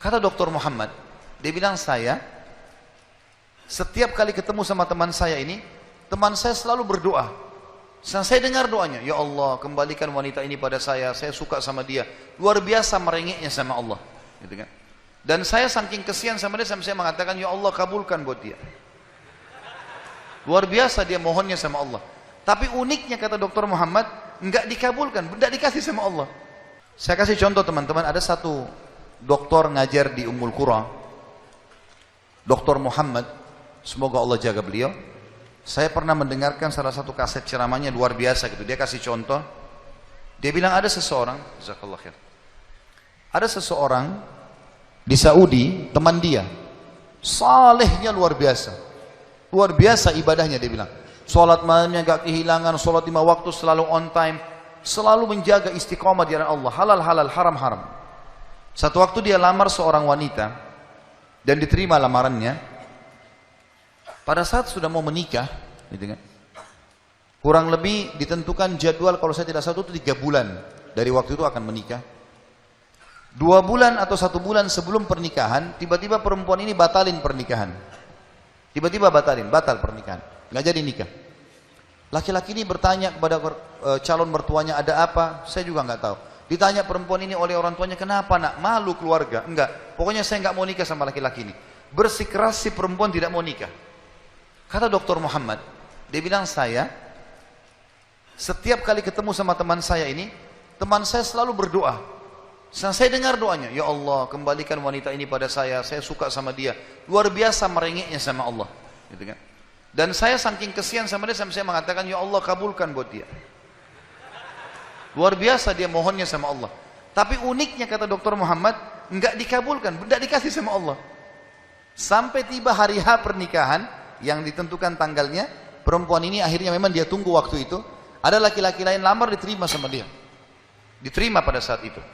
Kata Dr. Muhammad, dia bilang saya setiap kali ketemu sama teman saya ini, teman saya selalu berdoa. Saya dengar doanya, ya Allah kembalikan wanita ini pada saya suka sama dia. Luar biasa merengeknya sama Allah, gitu kan? Dan saya saking kesian sama dia, sampai saya mengatakan, ya Allah kabulkan buat dia. Luar biasa dia mohonnya sama Allah. Tapi uniknya kata Dr. Muhammad, enggak dikabulkan, enggak dikasih sama Allah. Saya kasih contoh teman-teman, ada satu doktor ngajar di Ummul Qura, Dr. Muhammad, semoga Allah jaga beliau. Saya pernah mendengarkan salah satu kaset ceramahnya luar biasa gitu. Dia kasih contoh. Dia bilang ada seseorang, jazakallah khair. Ada seseorang di Saudi, teman dia, salehnya luar biasa. Luar biasa ibadahnya dia bilang. Salat malamnya gak kehilangan, salat 5 waktu selalu on time, selalu menjaga istiqamah di jalan Allah, halal halal, haram haram. Satu waktu dia lamar seorang wanita dan diterima lamarannya. Pada saat sudah mau menikah, gitu kan, kurang lebih ditentukan jadwal kalau saya tidak salah itu 3 bulan dari waktu itu akan menikah. 2 bulan atau 1 bulan sebelum pernikahan, tiba-tiba perempuan ini batalin pernikahan. Tiba-tiba batal pernikahan, nggak jadi nikah. Laki-laki ini bertanya kepada calon mertuanya, ada apa? Saya juga nggak tahu. Ditanya perempuan ini oleh orang tuanya, kenapa nak? Malu keluarga? Enggak, pokoknya saya nggak mau nikah sama laki-laki ini. Bersikeras si perempuan tidak mau nikah. Kata Dr. Muhammad, dia bilang saya setiap kali ketemu sama teman saya ini, teman saya selalu berdoa. Saya dengar doanya, ya Allah kembalikan wanita ini pada saya suka sama dia. Luar biasa merengeknya sama Allah, gitu kan? Dan saya saking kesian sama dia, sampai saya mengatakan, ya Allah kabulkan buat dia. Luar biasa dia mohonnya sama Allah. Tapi uniknya kata Dr. Muhammad, enggak dikabulkan, enggak dikasih sama Allah. Sampai tiba hari H pernikahan yang ditentukan tanggalnya, perempuan ini akhirnya memang dia tunggu waktu itu. Ada laki-laki lain lamar, diterima sama dia. Diterima pada saat itu.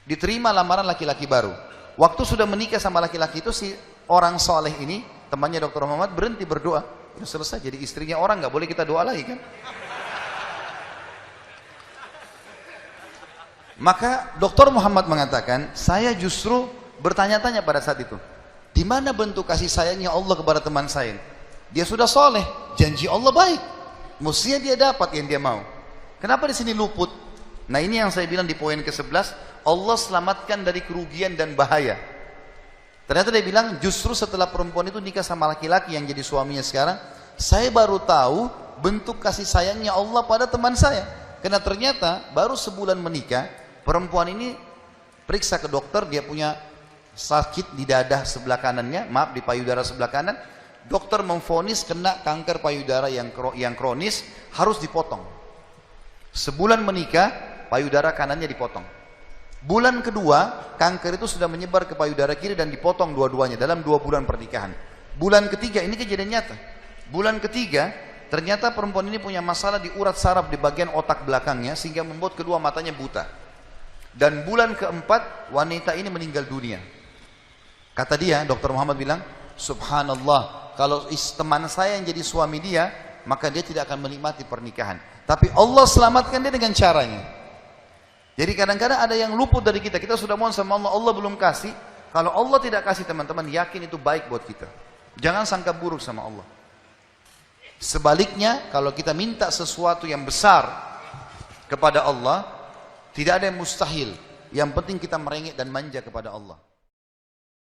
Diterima lamaran laki-laki baru. Waktu sudah menikah sama laki-laki itu, si orang soleh ini, temannya Dr. Muhammad, berhenti berdoa. Udah selesai, jadi istrinya orang, nggak boleh kita doa lagi kan. Maka Dr. Muhammad mengatakan, saya justru bertanya-tanya pada saat itu, di mana bentuk kasih sayangnya Allah kepada teman saya? Dia sudah soleh, janji Allah baik, mestinya dia dapat yang dia mau. Kenapa di sini luput? Nah ini yang saya bilang di poin ke-11, Allah selamatkan dari kerugian dan bahaya. Ternyata dia bilang justru setelah perempuan itu nikah sama laki-laki yang jadi suaminya sekarang, saya baru tahu bentuk kasih sayangnya Allah pada teman saya. Karena ternyata baru sebulan menikah, perempuan ini periksa ke dokter, dia punya sakit di dada sebelah kanannya, maaf di payudara sebelah kanan. Dokter memvonis kena kanker payudara yang kronis, harus dipotong. Sebulan menikah, payudara kanannya dipotong. Bulan kedua, kanker itu sudah menyebar ke payudara kiri dan dipotong dua-duanya dalam 2 bulan pernikahan. Bulan ketiga, ini kejadian nyata. Bulan ketiga, ternyata perempuan ini punya masalah di urat saraf di bagian otak belakangnya, sehingga membuat kedua matanya buta. Dan bulan keempat, wanita ini meninggal dunia. Kata dia, Dr. Muhammad bilang, subhanallah, kalau teman saya yang jadi suami dia, maka dia tidak akan menikmati pernikahan. Tapi Allah selamatkan dia dengan caranya. Jadi kadang-kadang ada yang luput dari kita. Kita sudah mohon sama Allah, Allah belum kasih. Kalau Allah tidak kasih, teman-teman, yakin itu baik buat kita. Jangan sangka buruk sama Allah. Sebaliknya, kalau kita minta sesuatu yang besar kepada Allah, tidak ada yang mustahil. Yang penting kita merengek dan manja kepada Allah.